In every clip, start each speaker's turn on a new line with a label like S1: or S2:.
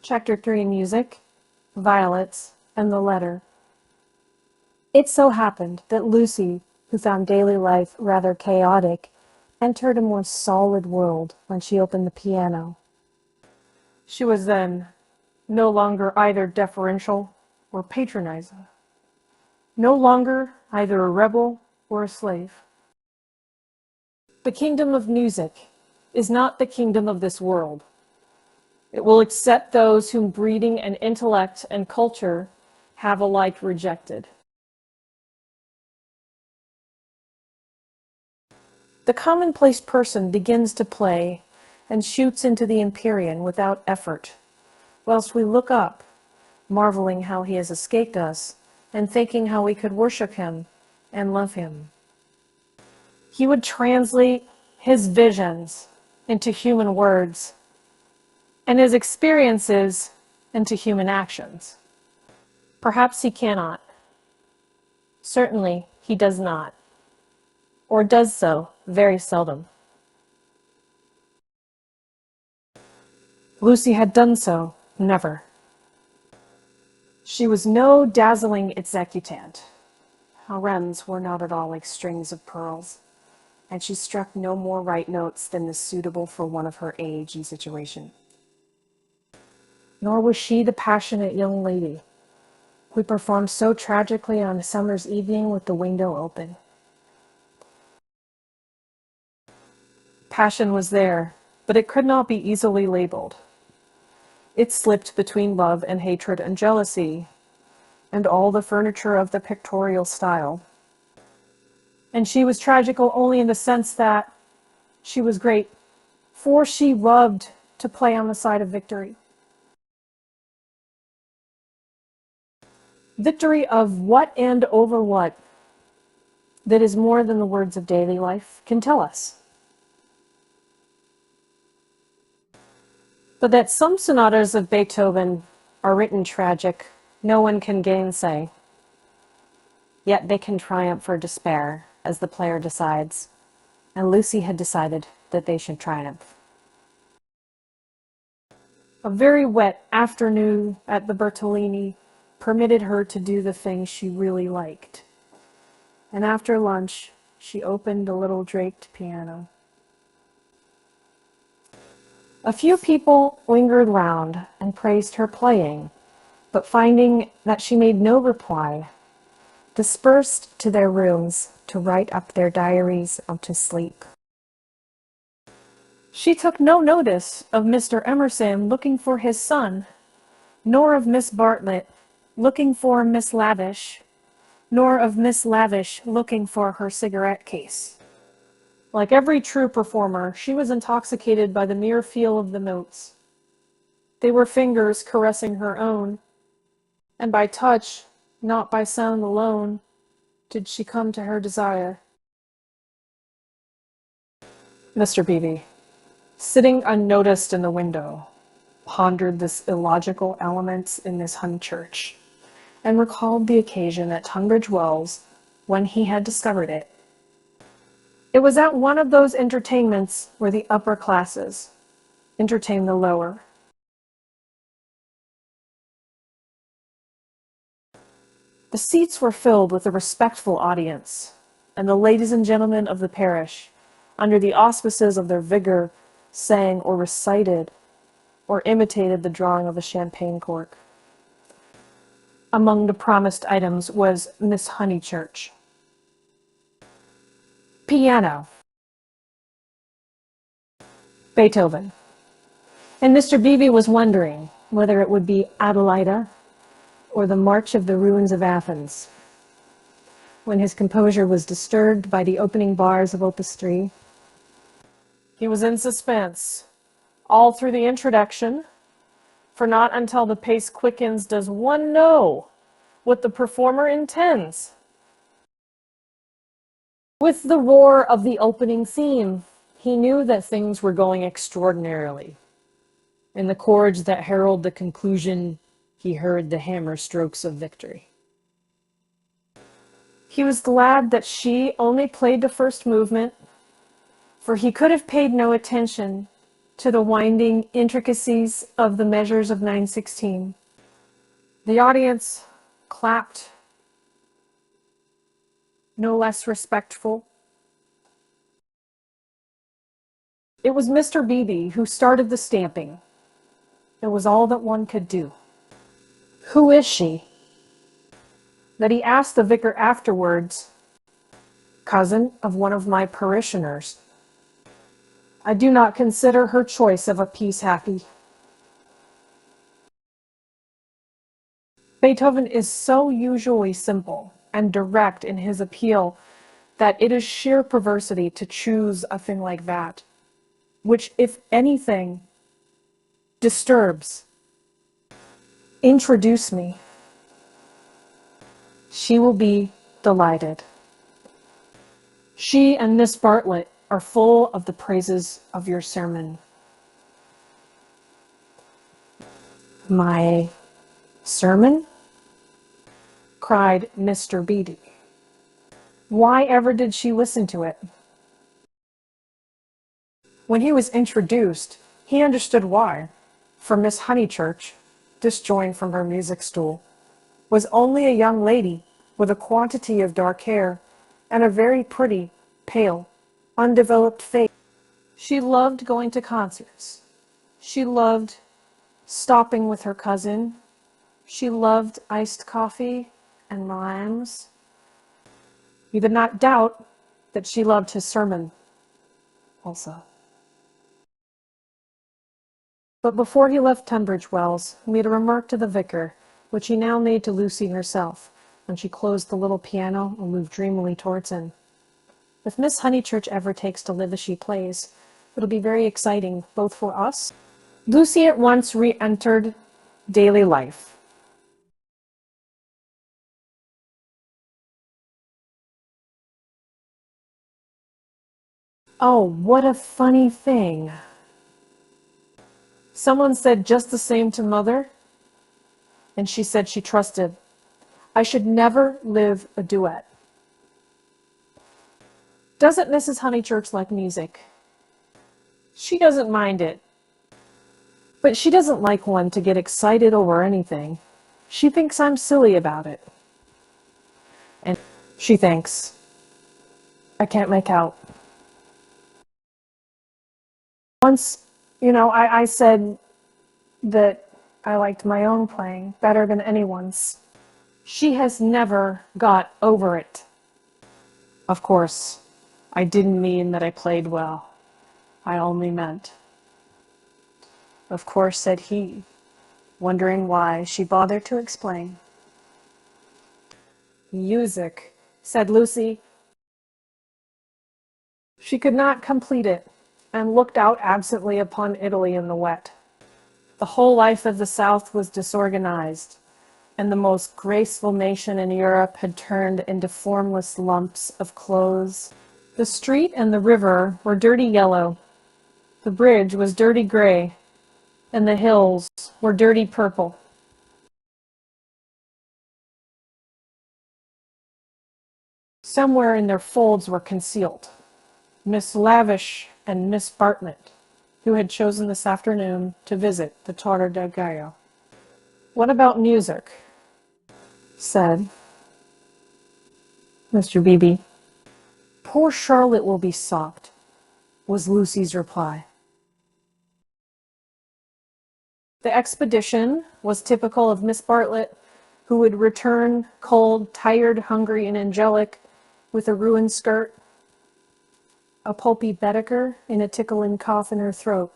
S1: Chapter 3, Music, Violets, and the Letter. It so happened that Lucy, who found daily life rather chaotic, entered a more solid world when she opened the piano. She was then no longer either deferential or patronizing, no longer either a rebel or a slave. The kingdom of music is not the kingdom of this world. It will accept those whom breeding and intellect and culture have alike rejected. The commonplace person begins to play and shoots into the Empyrean without effort, whilst we look up, marveling how he has escaped us and thinking how we could worship him and love him. He would translate his visions into human words and his experiences into human actions. Perhaps he cannot. Certainly, he does not, or does so very seldom. Lucy had done so never. She was no dazzling executant. Her wrens were not at all like strings of pearls, and she struck no more right notes than is suitable for one of her age and situation. Nor was she the passionate young lady who performed so tragically on a summer's evening with the window open. Passion was there, but it could not be easily labeled. It slipped between love and hatred and jealousy, and all the furniture of the pictorial style. And she was tragical only in the sense that she was great, for she loved to play on the side of victory. Victory of what and over what that is more than the words of daily life can tell us. But that some sonatas of Beethoven are written tragic, no one can gainsay. Yet they can triumph or despair, as the player decides, and Lucy had decided that they should triumph. A very wet afternoon at the Bertolini permitted her to do the thing she really liked, and after lunch she opened a little draped piano. A few people lingered round and praised her playing, but finding that she made no reply, dispersed to their rooms to write up their diaries or to sleep. She took no notice of Mr. Emerson looking for his son, nor of Miss Bartlett looking for Miss Lavish, nor of Miss Lavish looking for her cigarette case. Like every true performer, she was intoxicated by the mere feel of the notes. They were fingers caressing her own, and by touch, not by sound alone, did she come to her desire. Mr. Beebe, sitting unnoticed in the window, pondered this illogical element in this Honeychurch, and recalled the occasion at Tunbridge Wells when he had discovered it. It was at one of those entertainments where the upper classes entertain the lower. The seats were filled with a respectful audience, and the ladies and gentlemen of the parish, under the auspices of their vigor, sang or recited or imitated the drawing of a champagne cork. Among the promised items was Miss Honeychurch. Piano. Beethoven. And Mr. Beebe was wondering whether it would be Adelaida or the March of the Ruins of Athens, when his composure was disturbed by the opening bars of Opus 3. He was in suspense all through the introduction, for not until the pace quickens does one know what the performer intends. With the roar of the opening theme, he knew that things were going extraordinarily. In the chords that herald the conclusion, he heard the hammer strokes of victory. He was glad that she only played the first movement, for he could have paid no attention to the winding intricacies of the measures of 916. The audience clapped, no less respectful. It was Mr. Beebe who started the stamping. It was all that one could do. "Who is she?" that he asked the vicar afterwards. "Cousin of one of my parishioners. I do not consider her choice of a piece happy." Beethoven is so usually simple and direct in his appeal that it is sheer perversity to choose a thing like that, which, if anything, disturbs. "Introduce me. She will be delighted. She and Miss Bartlett are full of the praises of your sermon." "My sermon?" cried Mr. Beatty. Why ever did she listen to it? When he was introduced, he understood why, for Miss Honeychurch, disjoined from her music stool, was only a young lady with a quantity of dark hair and a very pretty, pale, undeveloped face. She loved going to concerts. She loved stopping with her cousin. She loved iced coffee and limes. He did not doubt that she loved his sermon also. But before he left Tunbridge Wells, he made a remark to the vicar, which he now made to Lucy herself, when she closed the little piano and moved dreamily towards him. "If Miss Honeychurch ever takes to live as she plays, it'll be very exciting, both for us." Lucy at once re-entered daily life. Oh, what a funny thing. Someone said just the same to Mother, and she said she trusted. "I should never live a duet." Doesn't Mrs. Honeychurch like music? She doesn't mind it, but she doesn't like one to get excited over anything. She thinks I'm silly about it. And she thinks, I can't make out. Once, I said that I liked my own playing better than anyone's. She has never got over it. Of course, I didn't mean that I played well. I only meant. Of course, said he, wondering why she bothered to explain. Music, said Lucy. She could not complete it, and looked out absently upon Italy in the wet. The whole life of the South was disorganized, and the most graceful nation in Europe had turned into formless lumps of clothes. The street and the river were dirty yellow, the bridge was dirty gray, and the hills were dirty purple. Somewhere in their folds were concealed Miss Lavish and Miss Bartlett, who had chosen this afternoon to visit the Torre del Gallo. "What about music?" said Mr. Beebe. "Poor Charlotte will be sopped," was Lucy's reply. The expedition was typical of Miss Bartlett, who would return cold, tired, hungry, and angelic, with a ruined skirt, a pulpy Baedeker, and a tickling cough in her throat.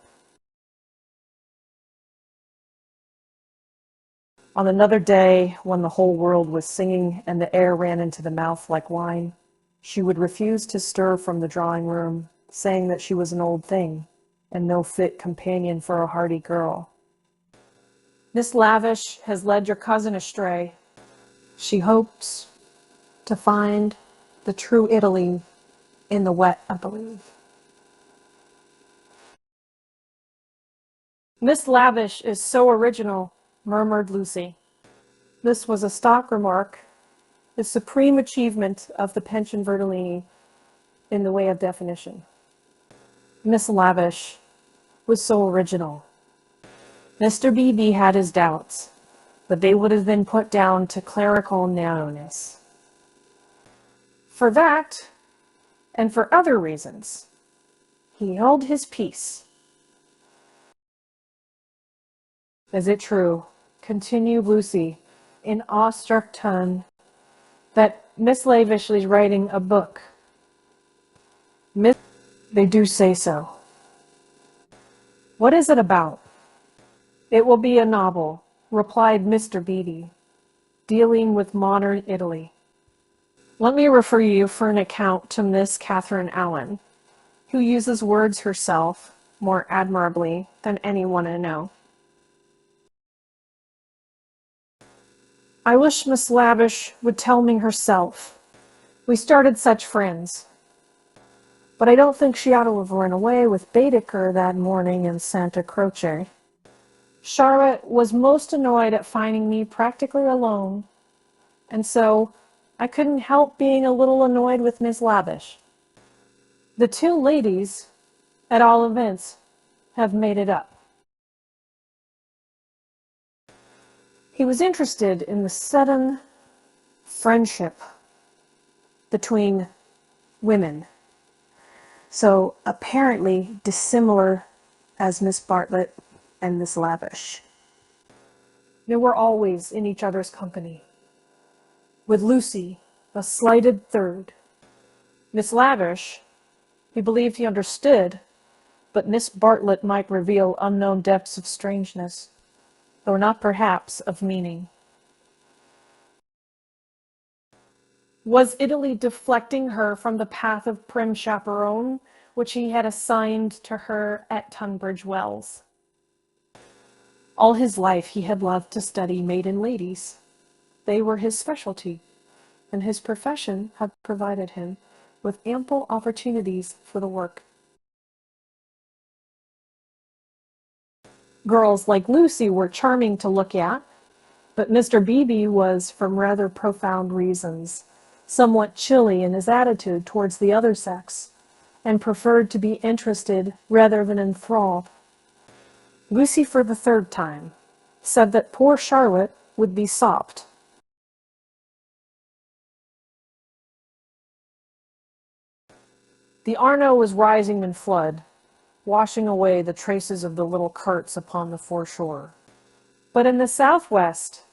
S1: On another day, when the whole world was singing and the air ran into the mouth like wine, she would refuse to stir from the drawing-room, saying that she was an old thing, and no fit companion for a hardy girl. "Miss Lavish has led your cousin astray. She hopes to find the true Italy in the wet, I believe." "Miss Lavish is so original," murmured Lucy. This was a stock remark, the supreme achievement of the Pension Vertellini in the way of definition. Miss Lavish was so original. Mr. Beebe had his doubts, but they would have been put down to clerical narrowness. For that, and for other reasons, he held his peace. Is it true, continued Lucy, in awestruck tone, that Miss Lavish is writing a book? They do say so. What is it about? It will be a novel, replied Mr. Beebe, dealing with modern Italy. Let me refer you for an account to Miss Catherine Allen, who uses words herself more admirably than anyone I know. I wish Miss Lavish would tell me herself. We started such friends. But I don't think she ought to have run away with Baedeker that morning in Santa Croce. Charlotte was most annoyed at finding me practically alone, and so I couldn't help being a little annoyed with Miss Lavish. The two ladies, at all events, have made it up. He was interested in the sudden friendship between women, so apparently dissimilar as Miss Bartlett and Miss Lavish. They were always in each other's company, with Lucy, a slighted third. Miss Lavish, he believed he understood, but Miss Bartlett might reveal unknown depths of strangeness, though not perhaps of meaning. Was Italy deflecting her from the path of prim chaperone, which he had assigned to her at Tunbridge Wells? All his life he had loved to study maiden ladies. They were his specialty, and his profession had provided him with ample opportunities for the work. Girls like Lucy were charming to look at, but Mr. Beebe was, from rather profound reasons, somewhat chilly in his attitude towards the other sex, and preferred to be interested rather than enthralled. Lucy, for the third time, said that poor Charlotte would be sopped. The Arno was rising in flood, washing away the traces of the little carts upon the foreshore. But in the southwest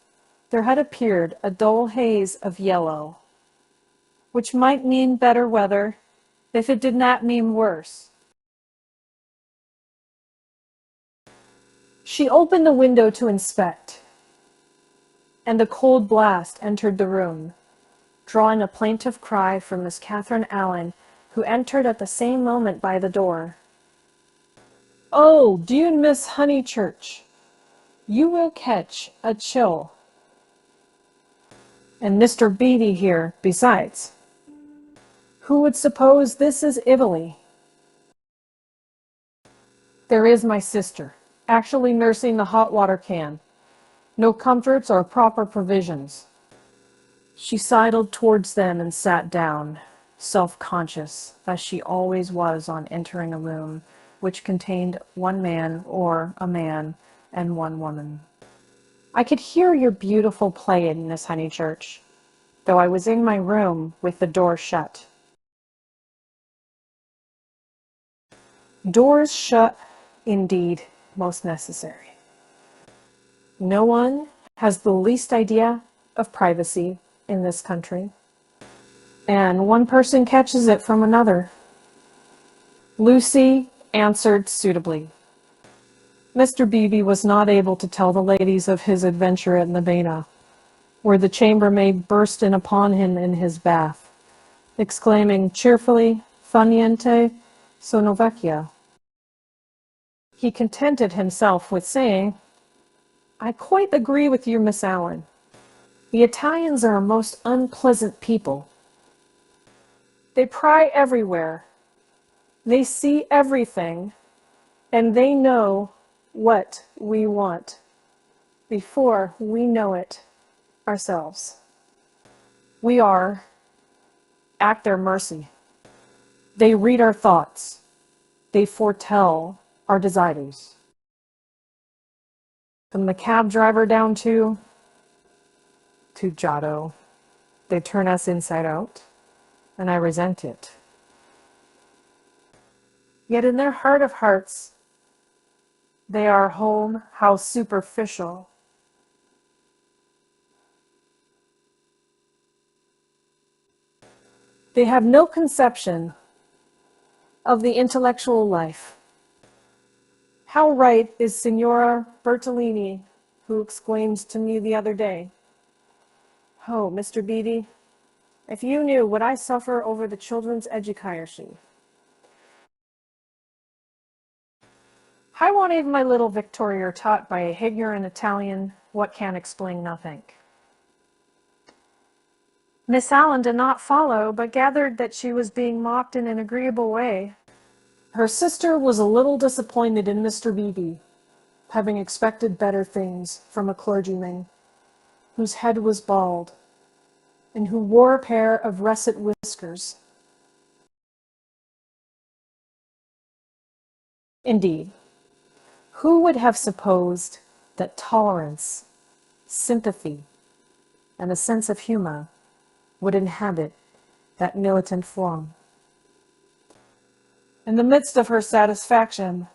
S1: there had appeared a dull haze of yellow, which might mean better weather if it did not mean worse. She opened the window to inspect, and the cold blast entered the room, drawing a plaintive cry from Miss Catherine Allen, who entered at the same moment by the door. "Oh, dear Miss Honeychurch, you will catch a chill. And Mr. Beatty here, besides. Who would suppose this is Italy? There is my sister, actually nursing the hot water can. No comforts or proper provisions." She sidled towards them and sat down, self-conscious, as she always was on entering a room which contained one man or a man and one woman. "I could hear your beautiful playing, Miss Honeychurch, though I was in my room with the door shut." Doors shut, indeed, most necessary. No one has the least idea of privacy in this country, and one person catches it from another. Lucy answered suitably. Mr. Beebe was not able to tell the ladies of his adventure at Nebena, where the chambermaid burst in upon him in his bath, exclaiming cheerfully, "Fa niente, sono vecchia." He contented himself with saying, "I quite agree with you, Miss Allen. The Italians are a most unpleasant people. They pry everywhere. They see everything, and they know what we want before we know it ourselves. We are at their mercy. They read our thoughts. They foretell are deciders. From the cab driver down to Giotto. They turn us inside out, and I resent it. Yet in their heart of hearts, they are home, how superficial. They have no conception of the intellectual life. How right is Signora Bertolini, who exclaims to me the other day, "Oh, Mr. Beatty, if you knew what I suffer over the children's education. I wanted my little Victoria taught by a ignorant Italian what can explain nothing." Miss Allen did not follow, but gathered that she was being mocked in an agreeable way. Her sister was a little disappointed in Mr. Beebe, having expected better things from a clergyman whose head was bald and who wore a pair of russet whiskers. Indeed, who would have supposed that tolerance, sympathy, and a sense of humor would inhabit that militant form? In the midst of her satisfaction,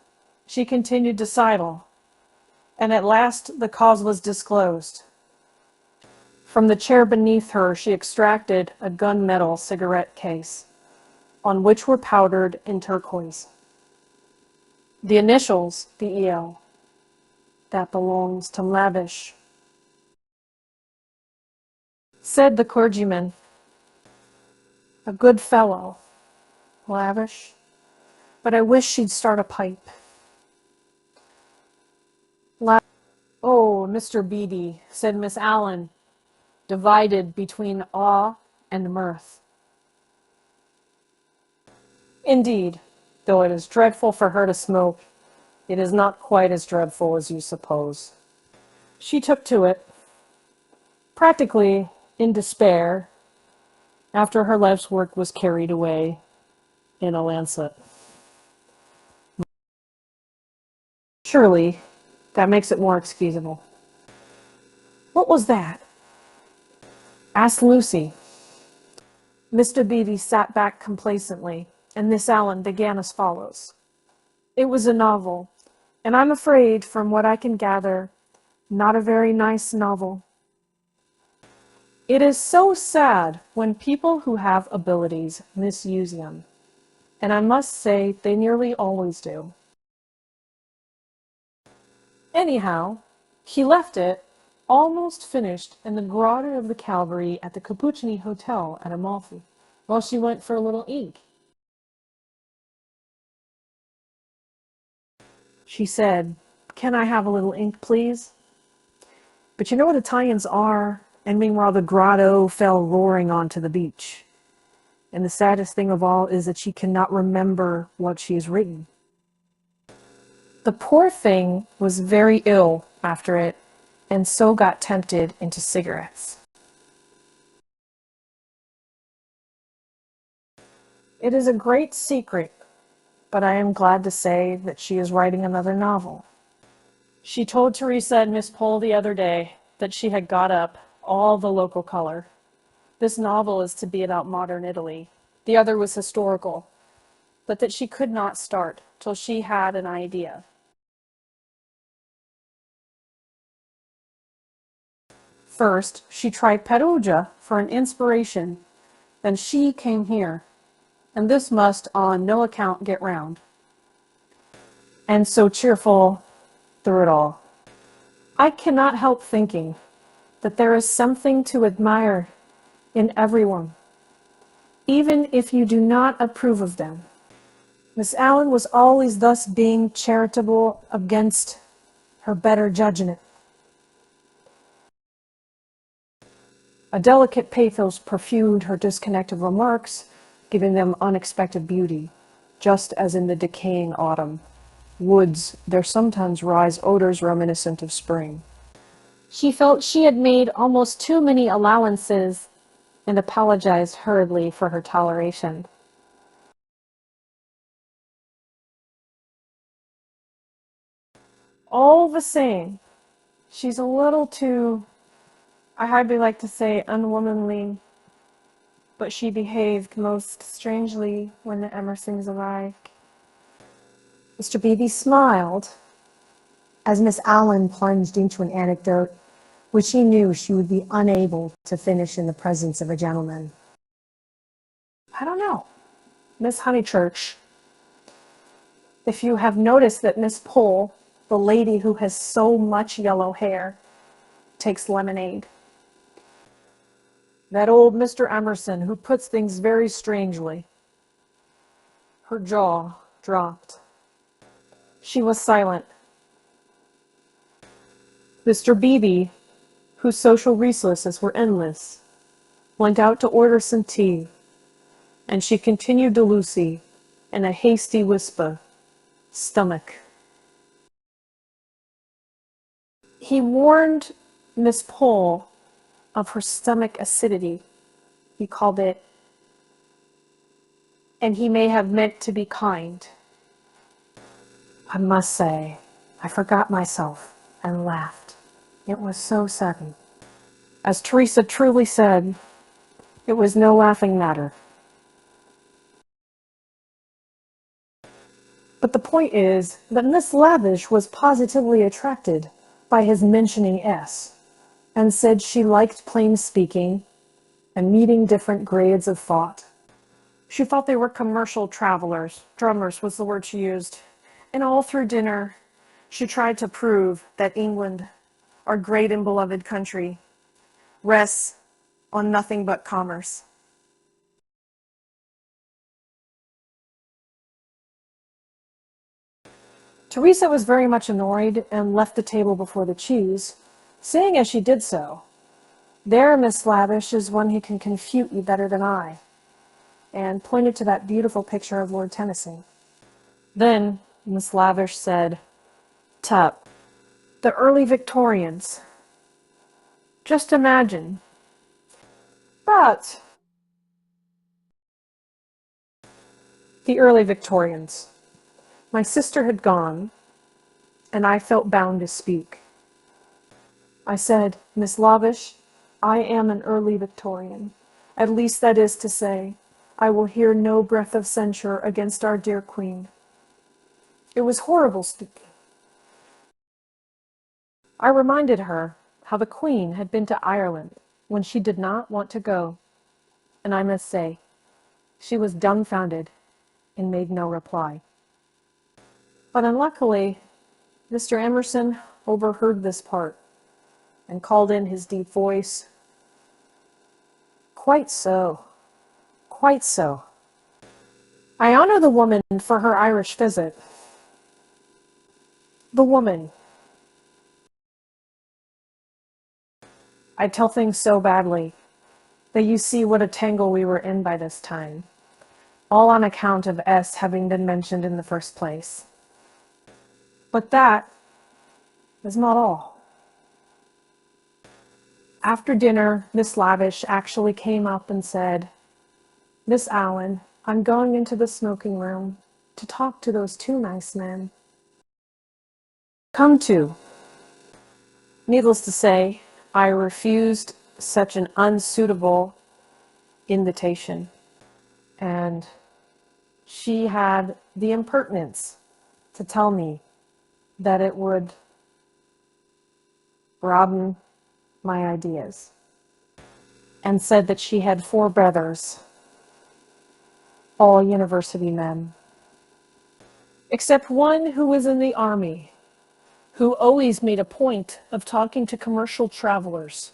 S1: she continued to sidle, and at last the cause was disclosed. From the chair beneath her, she extracted a gunmetal cigarette case, on which were powdered in turquoise the initials BEL. "That belongs to Lavish," said the clergyman. "A good fellow, Lavish, but I wish she'd start a pipe." "Oh, Mr. Beatty," said Miss Allen, divided between awe and mirth. "Indeed, though it is dreadful for her to smoke, it is not quite as dreadful as you suppose." She took to it, practically in despair, after her life's work was carried away in a lancet. Surely, that makes it more excusable. "What was that?" asked Lucy. Mr. Beatty sat back complacently, and Miss Allen began as follows. "It was a novel, and I'm afraid, from what I can gather, not a very nice novel. It is so sad when people who have abilities misuse them, and I must say they nearly always do. Anyhow, he left it almost finished in the grotto of the Calvary at the Capuccini Hotel at Amalfi, while she went for a little ink. She said, 'Can I have a little ink, please?' But you know what Italians are, and meanwhile the grotto fell roaring onto the beach. And the saddest thing of all is that she cannot remember what she has written. The poor thing was very ill after it, and so got tempted into cigarettes. It is a great secret, but I am glad to say that she is writing another novel. She told Teresa and Miss Pole the other day that she had got up all the local color. This novel is to be about modern Italy. The other was historical, but that she could not start till she had an idea. First, she tried Perugia for an inspiration, then she came here, and this must on no account get round. And so cheerful through it all. I cannot help thinking that there is something to admire in everyone, even if you do not approve of them. Miss Allen was always thus being charitable against her better judgment. A delicate pathos perfumed her disconnected remarks, giving them unexpected beauty, just as in the decaying autumn woods there sometimes rise odors reminiscent of spring. She felt she had made almost too many allowances and apologized hurriedly for her toleration. All the same, she's a little too, I hardly like to say unwomanly, but she behaved most strangely when the Emersons arrived. Mr. Beebe smiled as Miss Allen plunged into an anecdote which he knew she would be unable to finish in the presence of a gentleman. I don't know, Miss Honeychurch, if you have noticed that Miss Pole, the lady who has so much yellow hair, takes lemonade. That old Mr. Emerson who puts things very strangely. Her jaw dropped. She was silent. Mr. Beebe, whose social resources were endless, went out to order some tea, and she continued to Lucy in a hasty whisper, "Stomach." He warned Miss Pole of her stomach acidity. He called it, and he may have meant to be kind. I must say, I forgot myself and laughed. It was so sudden. As Teresa truly said, it was no laughing matter. But the point is that Miss Lavish was positively attracted by his mentioning S, and said she liked plain speaking and meeting different grades of thought. She thought they were commercial travelers. Drummers was the word she used. And all through dinner, she tried to prove that England, our great and beloved country, rests on nothing but commerce. Teresa was very much annoyed and left the table before the cheese, saying as she did so, "There, Miss Lavish, is one who can confute you better than I," and pointed to that beautiful picture of Lord Tennyson. Then Miss Lavish said, "Tut, the early Victorians. Just imagine." But the early Victorians. My sister had gone, and I felt bound to speak. I said, "Miss Lavish, I am an early Victorian. At least that is to say, I will hear no breath of censure against our dear Queen." It was horrible speaking. I reminded her how the Queen had been to Ireland when she did not want to go, and I must say, she was dumbfounded and made no reply. But unluckily, Mr. Emerson overheard this part and called in his deep voice, "Quite so, quite so. I honor the woman for her Irish visit. The woman. I tell things so badly that you see what a tangle we were in by this time, all on account of S having been mentioned in the first place. But that is not all." After dinner, Miss Lavish actually came up and said, "Miss Allen, I'm going into the smoking room to talk to those two nice men." Come to. Needless to say, I refused such an unsuitable invitation, and she had the impertinence to tell me that it would broaden my ideas, and said that she had 4 brothers, all university men, except one who was in the army, who always made a point of talking to commercial travelers.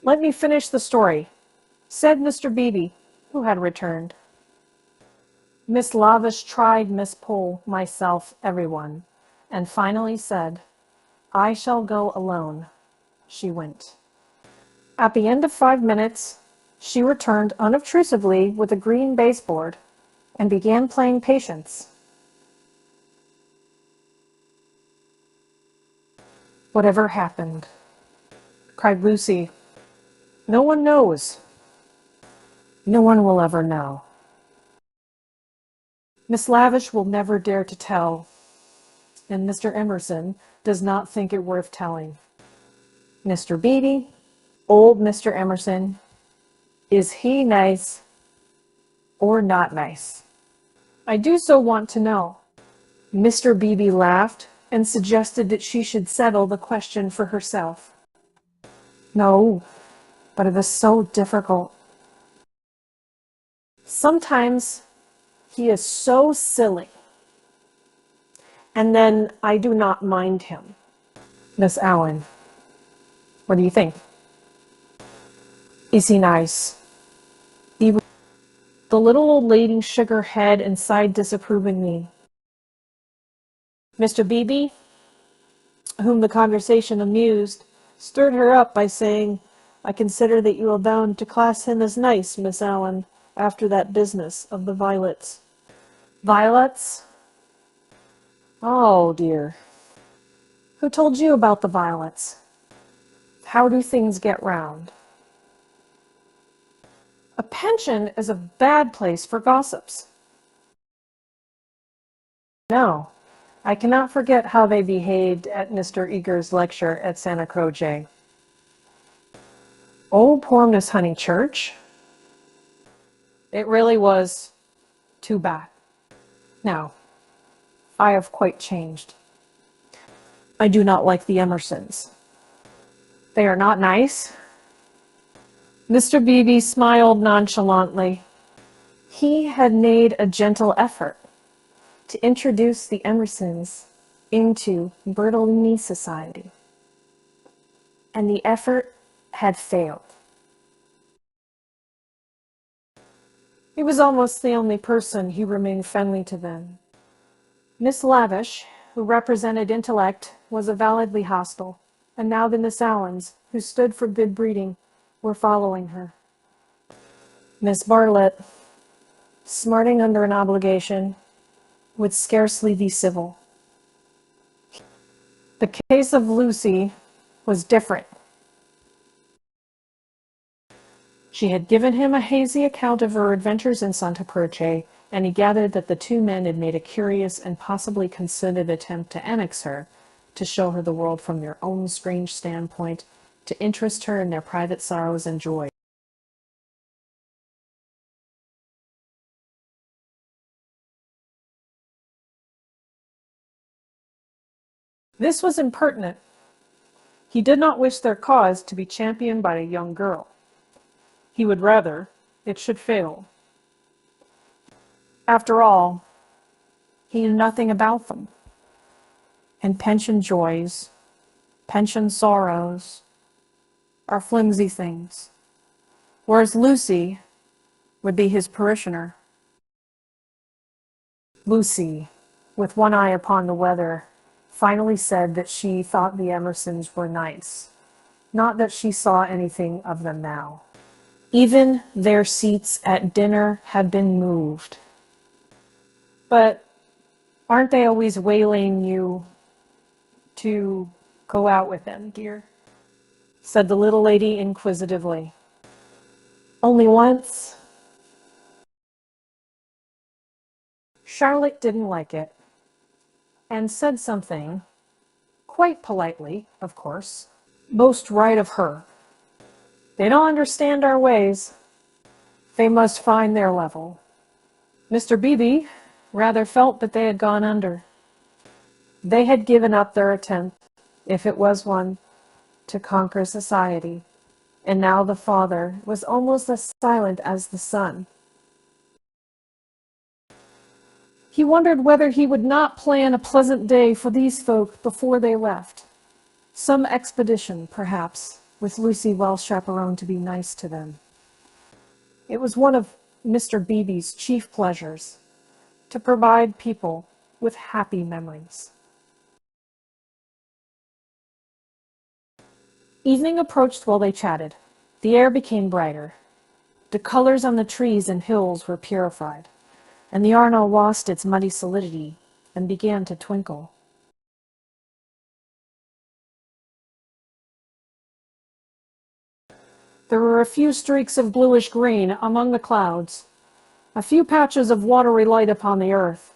S1: "Let me finish the story," said Mr. Beebe, who had returned. Miss Lavish tried Miss Pole, myself, everyone, and finally said, "I shall go alone." She went. At the end of 5 minutes, she returned unobtrusively with a green baseboard and began playing Patience. "Whatever happened?" cried Lucy. "No one knows. No one will ever know. Miss Lavish will never dare to tell. and Mr. Emerson does not think it worth telling. Mr. Beatty, old Mr. Emerson, is he nice or not nice? I do so want to know. Mr. Beebe laughed and suggested that she should settle the question for herself. No, but it was so difficult. Sometimes he is so silly, and then I do not mind him. Miss Allen, what do you think? Is he nice? The little old lady shook her head and sighed disapprovingly. Mr. Beebe, whom the conversation amused, stirred her up by saying, I consider that you are bound to class him as nice, Miss Allen, after that business of the violets. Violets? Oh, dear. Who told you about the violets? How do things get round? A pension is a bad place for gossips. No, I cannot forget how they behaved at Mr. Eager's lecture at Santa Croce. Oh, poor Miss Honeychurch. It really was too bad. Now, I have quite changed. I do not like the Emersons. They are not nice. Mr. Beebe smiled nonchalantly. He had made a gentle effort to introduce the Emersons into Bertolini society, and the effort had failed. He was almost the only person who remained friendly to them. Miss Lavish, who represented intellect, was avowedly hostile, and now the Miss Allens, who stood for good breeding, were following her. Miss Bartlett, smarting under an obligation, would scarcely be civil. The case of Lucy was different. She had given him a hazy account of her adventures in Santa Croce, and he gathered that the two men had made a curious and possibly concerted attempt to annex her, to show her the world from their own strange standpoint, to interest her in their private sorrows and joys. This was impertinent. He did not wish their cause to be championed by a young girl. He would rather it should fail. After all, he knew nothing about them. And pension joys, pension sorrows, are flimsy things, whereas Lucy would be his parishioner. Lucy, with one eye upon the weather, finally said that she thought the Emersons were nice, not that she saw anything of them now. Even their seats at dinner had been moved. But aren't they always waylaying you to go out with them, dear? Said the little lady inquisitively. Only once. Charlotte didn't like it, and said something, quite politely, of course, most right of her. They don't understand our ways. They must find their level. Mr. Beebe rather felt that they had gone under. They had given up their attempt, if it was one, to conquer society, and now the father was almost as silent as the son. He wondered whether he would not plan a pleasant day for these folk before they left. Some expedition, perhaps, with Lucy well chaperoned to be nice to them. It was one of Mr. Beebe's chief pleasures to provide people with happy memories. Evening approached while they chatted. The air became brighter. The colors on the trees and hills were purified, and the Arno lost its muddy solidity and began to twinkle. There were a few streaks of bluish green among the clouds, a few patches of watery light upon the earth,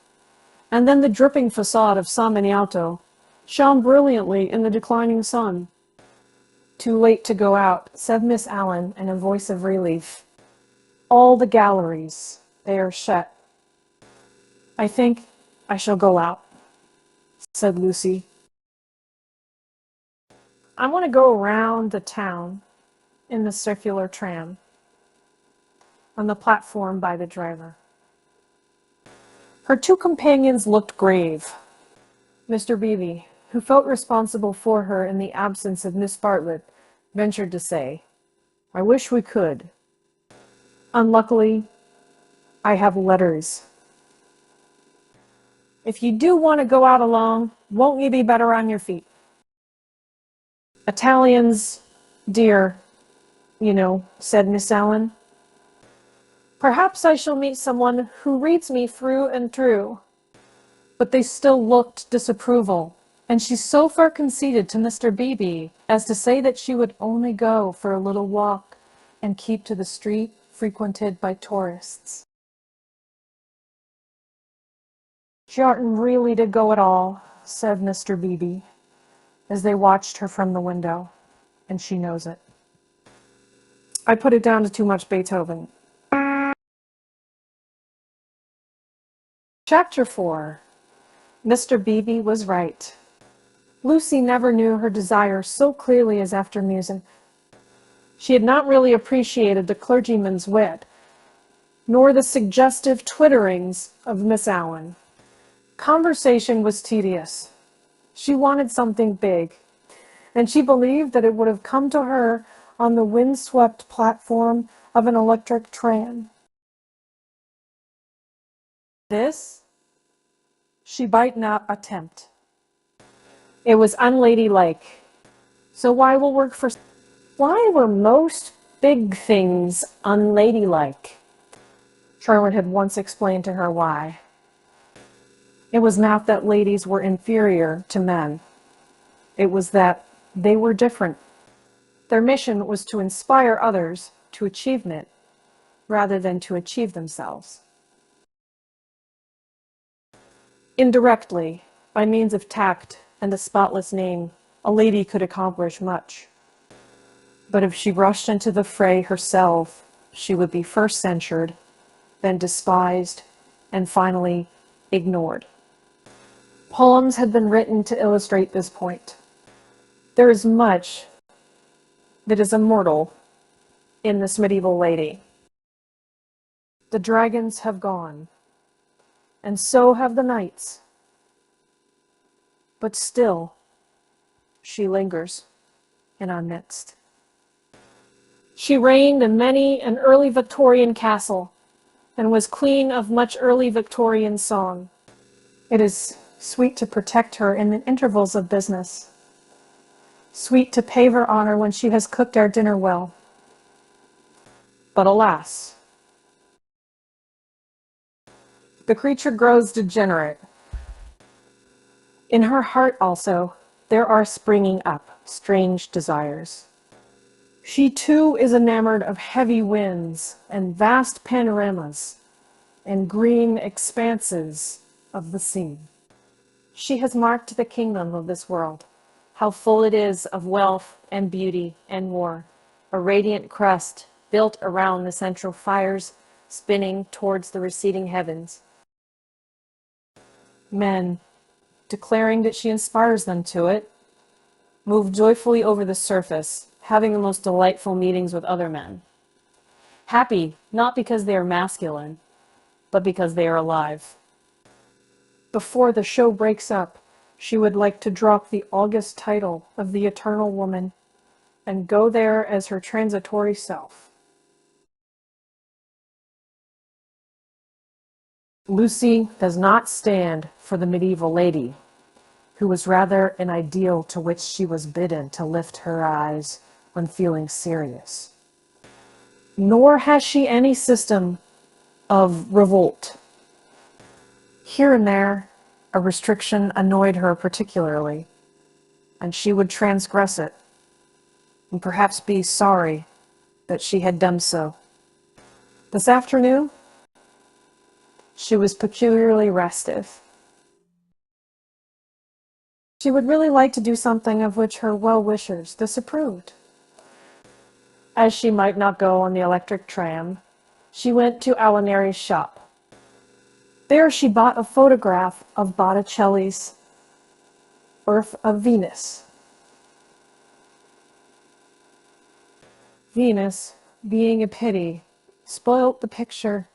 S1: And then the dripping facade of San Miniato shone brilliantly in the declining sun. "Too late to go out," said Miss Allen in a voice of relief. "All the galleries, they are shut." "I think I shall go out," said Lucy. "I want to go around the town in the circular tram, on the platform by the driver." Her two companions looked grave. Mr. Beebe, who felt responsible for her in the absence of Miss Bartlett, ventured to say, "I wish we could. Unluckily, I have letters. If you do want to go out alone, won't you be better on your feet? Italians, dear, said Miss Allen. Perhaps I shall meet someone who reads me through and through." But they still looked disapproval, and she so far conceded to Mr. Beebe as to say that she would only go for a little walk and keep to the street frequented by tourists. "She oughtn't really to go at all," said Mr. Beebe, as they watched her from the window, "and she knows it. I put it down to too much Beethoven." Chapter 4. Mr. Beebe was right. Lucy never knew her desire so clearly as after music. She had not really appreciated the clergyman's wit, nor the suggestive twitterings of Miss Allen. Conversation was tedious. She wanted something big, and she believed that it would have come to her on the wind-swept platform of an electric tram. This she might not attempt. It was unladylike. So why will work for... Why were most big things unladylike? Charlotte had once explained to her why. It was not that ladies were inferior to men. It was that they were different. Their mission was to inspire others to achievement rather than to achieve themselves. Indirectly, by means of tact and a spotless name, a lady could accomplish much. But if she rushed into the fray herself, she would be first censured, then despised, and finally ignored. Poems had been written to illustrate this point. There is much that is immortal in this medieval lady. The dragons have gone, and so have the knights. But still, she lingers in our midst. She reigned in many an early Victorian castle, and was queen of much early Victorian song. It is sweet to protect her in the intervals of business, sweet to pay her honor when she has cooked our dinner well. But alas, the creature grows degenerate. In her heart also, there are springing up strange desires. She too is enamored of heavy winds and vast panoramas and green expanses of the sea. She has marked the kingdom of this world, how full it is of wealth and beauty and war, a radiant crust built around the central fires spinning towards the receding heavens. Men, declaring that she inspires them to it, move joyfully over the surface, having the most delightful meetings with other men. Happy, not because they are masculine, but because they are alive. Before the show breaks up, she would like to drop the august title of the eternal woman and go there as her transitory self. Lucy does not stand for the medieval lady, who was rather an ideal to which she was bidden to lift her eyes when feeling serious. Nor has she any system of revolt. Here and there, a restriction annoyed her particularly, and she would transgress it, and perhaps be sorry that she had done so. This afternoon, she was peculiarly restive. She would really like to do something of which her well-wishers disapproved. As she might not go on the electric tram, she went to Alinari's shop. There she bought a photograph of Botticelli's Birth of Venus. Venus, being a pity, spoilt the picture,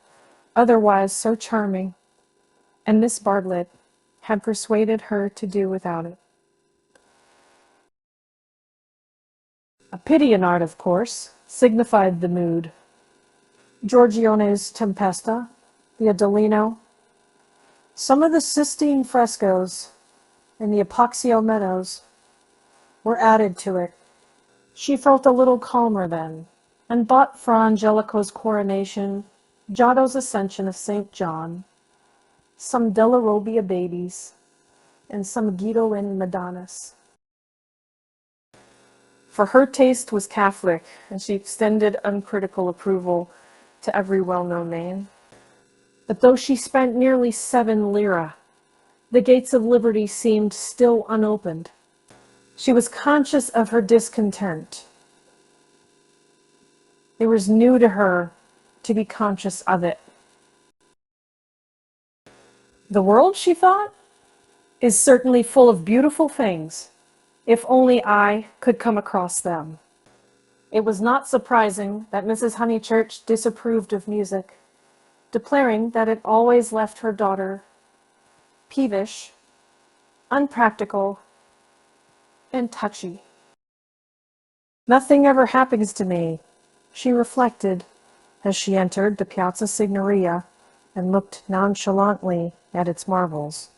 S1: otherwise so charming, and Miss Bartlett had persuaded her to do without it. A pity in art, of course, signified the mood. Giorgione's Tempesta, the Adelino, some of the Sistine frescoes, and the Epoxio meadows were added to it. She felt a little calmer then, and bought Fra Angelico's Coronation, Giotto's Ascension of St. John, some Della Robbia babies, and some Guido Madonnas. For her taste was Catholic, and she extended uncritical approval to every well-known name. But though she spent nearly 7 lire, the gates of liberty seemed still unopened. She was conscious of her discontent. It was new to her to be conscious of it. The world, she thought, is certainly full of beautiful things, if only I could come across them. It was not surprising that Mrs. Honeychurch disapproved of music, declaring that it always left her daughter peevish, unpractical, and touchy. Nothing ever happens to me, she reflected as she entered the Piazza Signoria and looked nonchalantly at its marvels,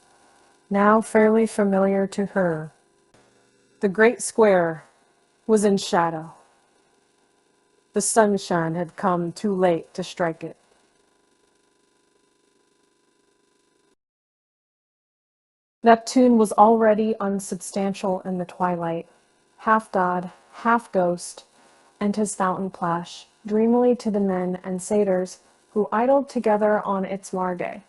S1: now fairly familiar to her. The great square was in shadow. The sunshine had come too late to strike it. Neptune was already unsubstantial in the twilight, half god, half ghost, and his fountain plash dreamily to the men and satyrs who idled together on its margay.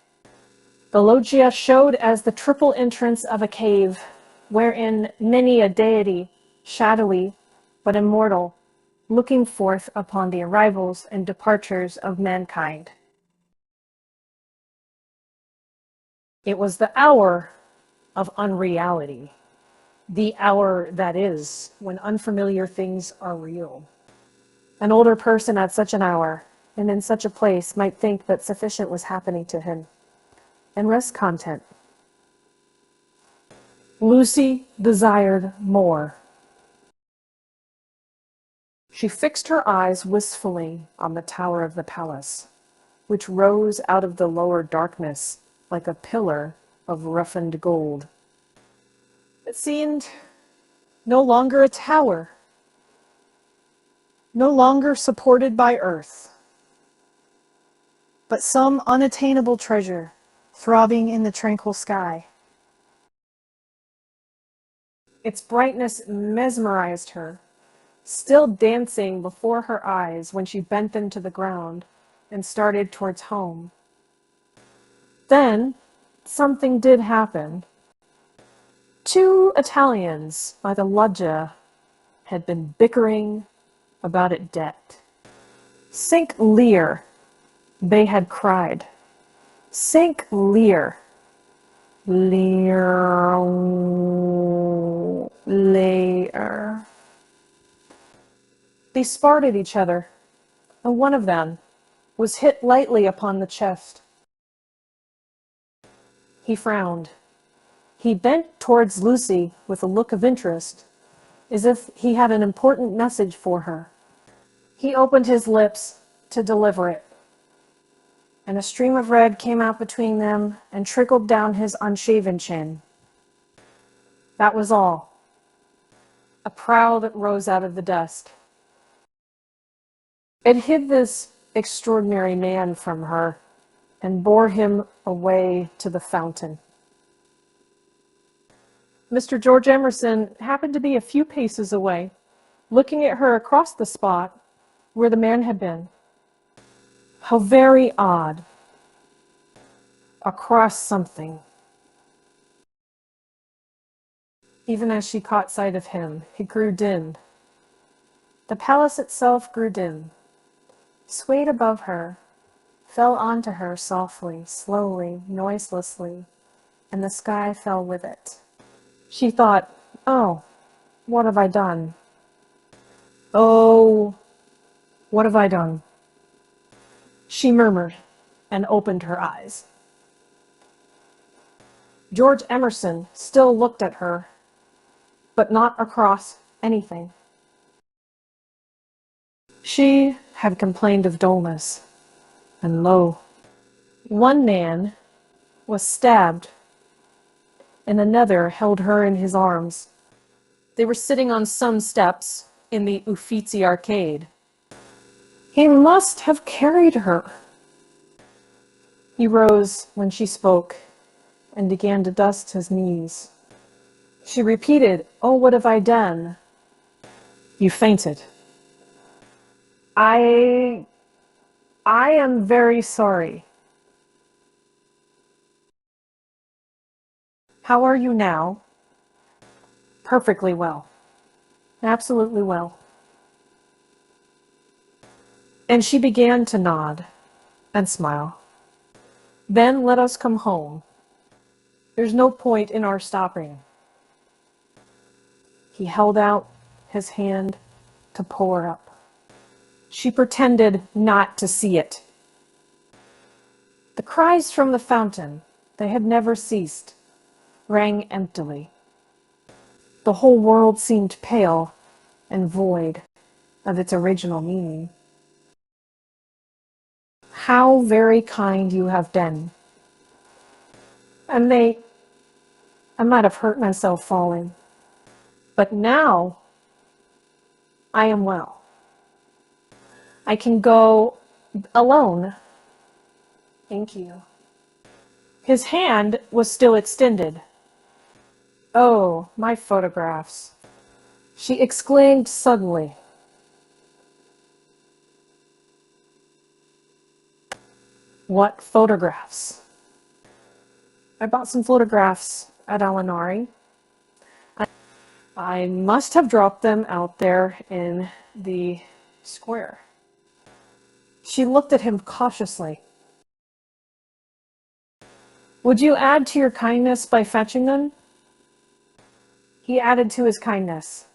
S1: The loggia showed as the triple entrance of a cave, wherein many a deity, shadowy but immortal, looking forth upon the arrivals and departures of mankind. It was the hour of unreality, the hour that is, when unfamiliar things are real. An older person at such an hour, and in such a place, might think that sufficient was happening to him, and rest content. Lucy desired more. She fixed her eyes wistfully on the tower of the palace, which rose out of the lower darkness like a pillar of roughened gold. It seemed no longer a tower, no longer supported by earth, but some unattainable treasure throbbing in the tranquil sky. Its brightness mesmerized her, still dancing before her eyes when she bent them to the ground and started towards home. Then something did happen. 2 Italians by the loggia had been bickering about a debt. 5 lire, they had cried. 5 lire. Lire. Lire. They sparred at each other, and one of them was hit lightly upon the chest. He frowned. He bent towards Lucy with a look of interest, as if he had an important message for her. He opened his lips to deliver it, and a stream of red came out between them and trickled down his unshaven chin. That was all. A prow that rose out of the dust. It hid this extraordinary man from her and bore him away to the fountain. Mr. George Emerson happened to be a few paces away, looking at her across the spot where the man had been. How very odd. Across something. Even as she caught sight of him, it grew dim. The palace itself grew dim, swayed above her, fell onto her softly, slowly, noiselessly, and the sky fell with it. She thought, "Oh, what have I done? Oh, what have I done?" She murmured and opened her eyes. George Emerson still looked at her, but not across anything. She had complained of dullness, and lo, one man was stabbed, and another held her in his arms. They were sitting on some steps in the Uffizi arcade. He must have carried her. He rose when she spoke and began to dust his knees. She repeated, "Oh, what have I done?" "You fainted." I am very sorry. How are you now?" "Perfectly well. Absolutely well." And she began to nod and smile. "Then let us come home. There's no point in our stopping." He held out his hand to pull her up. She pretended not to see it. The cries from the fountain, they had never ceased, rang emptily. The whole world seemed pale and void of its original meaning. "How very kind you have been. And I might have hurt myself falling. But now I am well. I can go alone." "Thank you." His hand was still extended. "Oh, my photographs," she exclaimed suddenly. "What photographs?" "I bought some photographs at Alinari. I must have dropped them out there in the square." She looked at him cautiously. "Would you add to your kindness by fetching them?" He added to his kindness.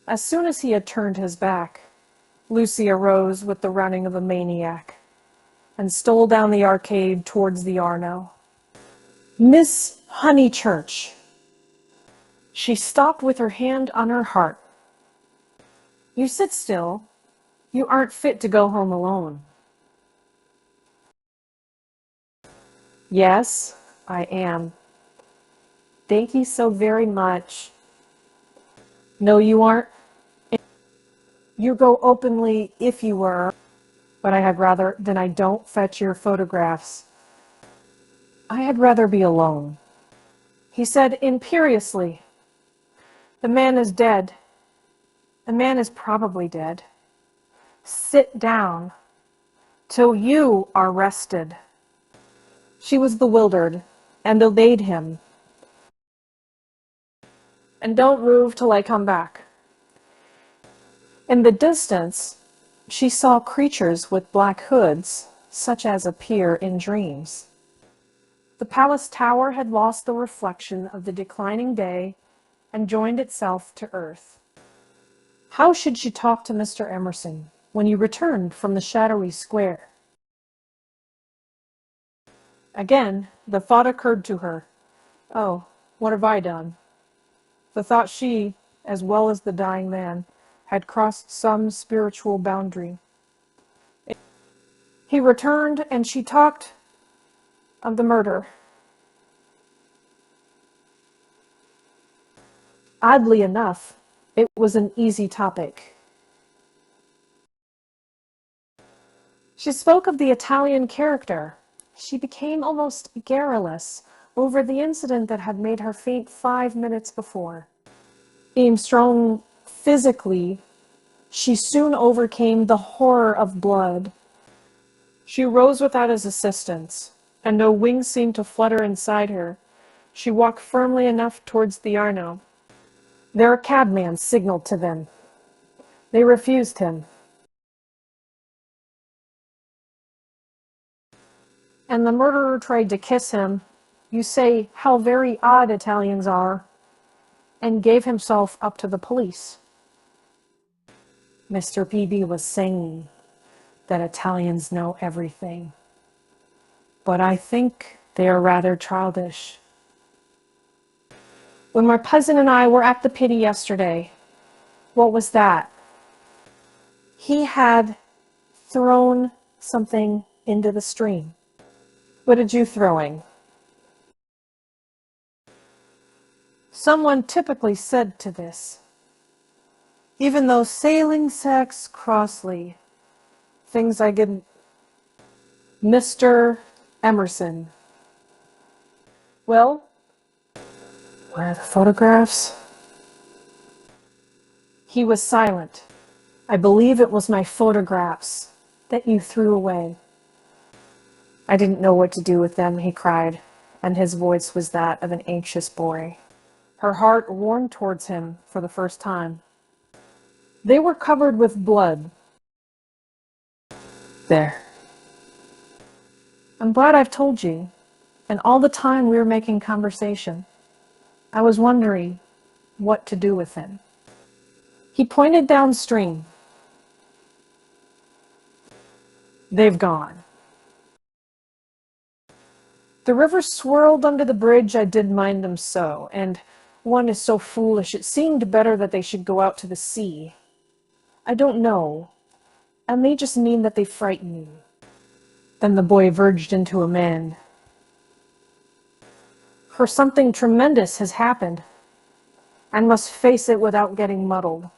S1: As soon as he had turned his back, Lucy arose with the running of a maniac and stole down the arcade towards the Arno. "Miss Honeychurch." She stopped with her hand on her heart. "You sit still. You aren't fit to go home alone." "Yes, I am. Thank you so very much." "No, you aren't. You go openly if you were, but I had rather than I don't fetch your photographs. I had rather be alone." He said imperiously, "The man is dead. The man is probably dead. Sit down till you are rested." She was bewildered and obeyed him. "And don't move till I come back." In the distance, she saw creatures with black hoods, such as appear in dreams. The palace tower had lost the reflection of the declining day and joined itself to earth. How should she talk to Mr. Emerson when he returned from the shadowy square? Again, the thought occurred to her, "Oh, what have I done?" The thought she, as well as the dying man, had crossed some spiritual boundary. He returned, and she talked of the murder. Oddly enough, it was an easy topic. She spoke of the Italian character. She became almost garrulous over the incident that had made her faint 5 minutes before. Being strong physically, she soon overcame the horror of blood. She rose without his assistance, and no wings seemed to flutter inside her. She walked firmly enough towards the Arno. Their cabman signaled to them. They refused him. And the murderer tried to kiss him. You say how very odd Italians are, and gave himself up to the police. Mr. Peavy was saying that Italians know everything, but I think they are rather childish. When my cousin and I were at the pity yesterday, what was that? He had thrown something into the stream. What did you throwing? Someone typically said to this, even though sailing sex crossly, things I didn't. Mr. Emerson. Well, where are the photographs? He was silent. I believe it was my photographs that you threw away. I didn't know what to do with them, he cried, and his voice was that of an anxious boy. Her heart warmed towards him for the first time. They were covered with blood. There. I'm glad I've told you. And all the time we were making conversation, I was wondering what to do with him. He pointed downstream. They've gone. The river swirled under the bridge, I did mind them so, and one is so foolish, it seemed better that they should go out to the sea. I don't know. I may just mean that they frighten you. Then the boy verged into a man. For something tremendous has happened, and must face it without getting muddled.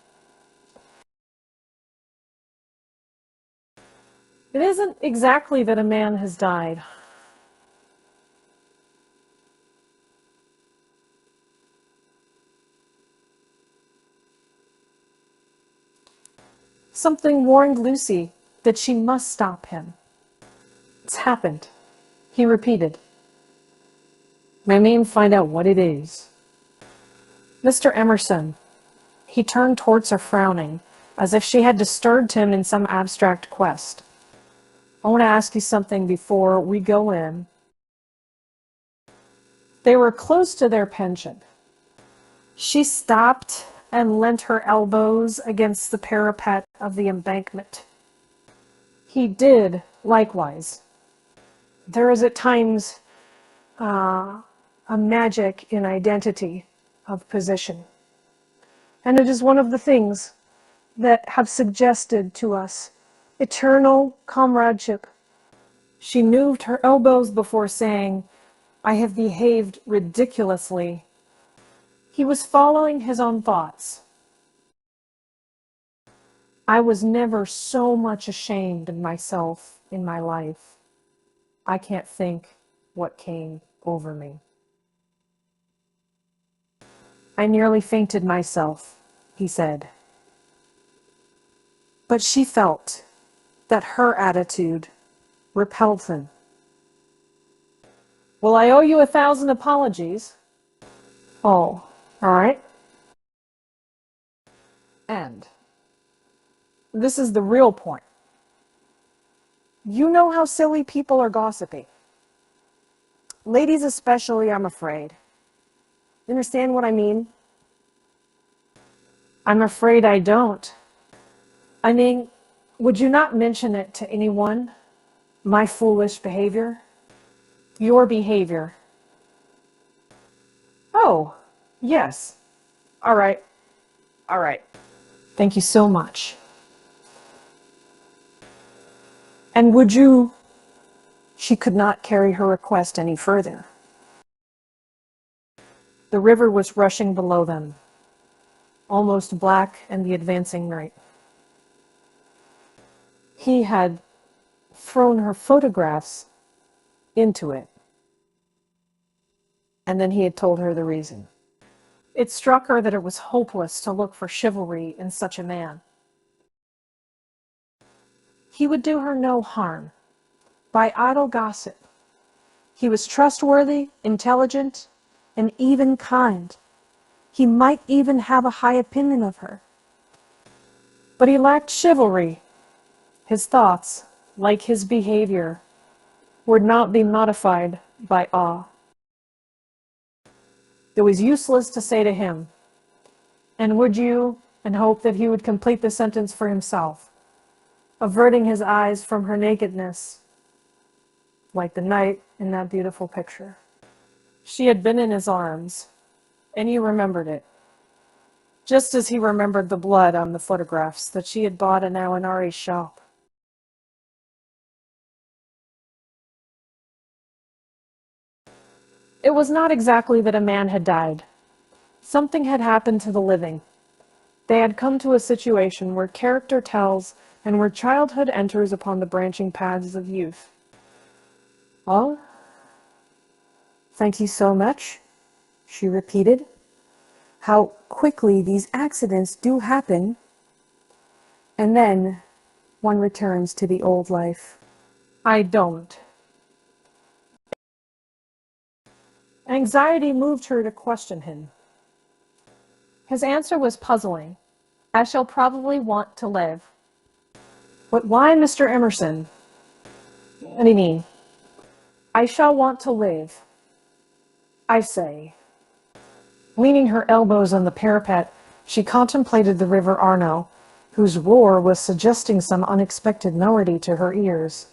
S1: It isn't exactly that a man has died. Something warned Lucy that she must stop him. It's happened, he repeated. May I mean find out what it is? Mr. Emerson. He turned towards her frowning, as if she had disturbed him in some abstract quest. I want to ask you something before we go in. They were close to their pension. She stopped and leant her elbows against the parapet of the embankment. He did likewise. There is at times a magic in identity of position. And it is one of the things that have suggested to us eternal comradeship. She moved her elbows before saying, I have behaved ridiculously. He was following his own thoughts. I was never so much ashamed of myself in my life. I can't think what came over me. I nearly fainted myself, he said. But she felt that her attitude repelled him. Well, I owe you 1,000 apologies. Oh, all right. And this is the real point. You know how silly people are gossiping. Ladies especially, I'm afraid. You understand what I mean? I'm afraid I don't. I mean, would you not mention it to anyone? My foolish behavior? Your behavior? Oh, yes. All right. All right. Thank you so much. And would you... She could not carry her request any further. The river was rushing below them, almost black in the advancing night. He had thrown her photographs into it, and then he had told her the reason. It struck her that it was hopeless to look for chivalry in such a man. He would do her no harm by idle gossip. He was trustworthy, intelligent, and even kind. He might even have a high opinion of her. But he lacked chivalry. His thoughts, like his behavior, would not be modified by awe. It was useless to say to him, "And would you?" and hope that he would complete the sentence for himself, averting his eyes from her nakedness, like the night in that beautiful picture. She had been in his arms, and he remembered it, just as he remembered the blood on the photographs that she had bought in Awanari's shop. It was not exactly that a man had died. Something had happened to the living. They had come to a situation where character tells and where childhood enters upon the branching paths of youth. "Oh, thank you so much," she repeated. "How quickly these accidents do happen." And then one returns to the old life. "I don't." Anxiety moved her to question him. His answer was puzzling. "I shall probably want to live." "But why, Mr. Emerson?" "What do you mean?" "I shall want to live, I say." Leaning her elbows on the parapet, she contemplated the river Arno, whose roar was suggesting some unexpected melody to her ears.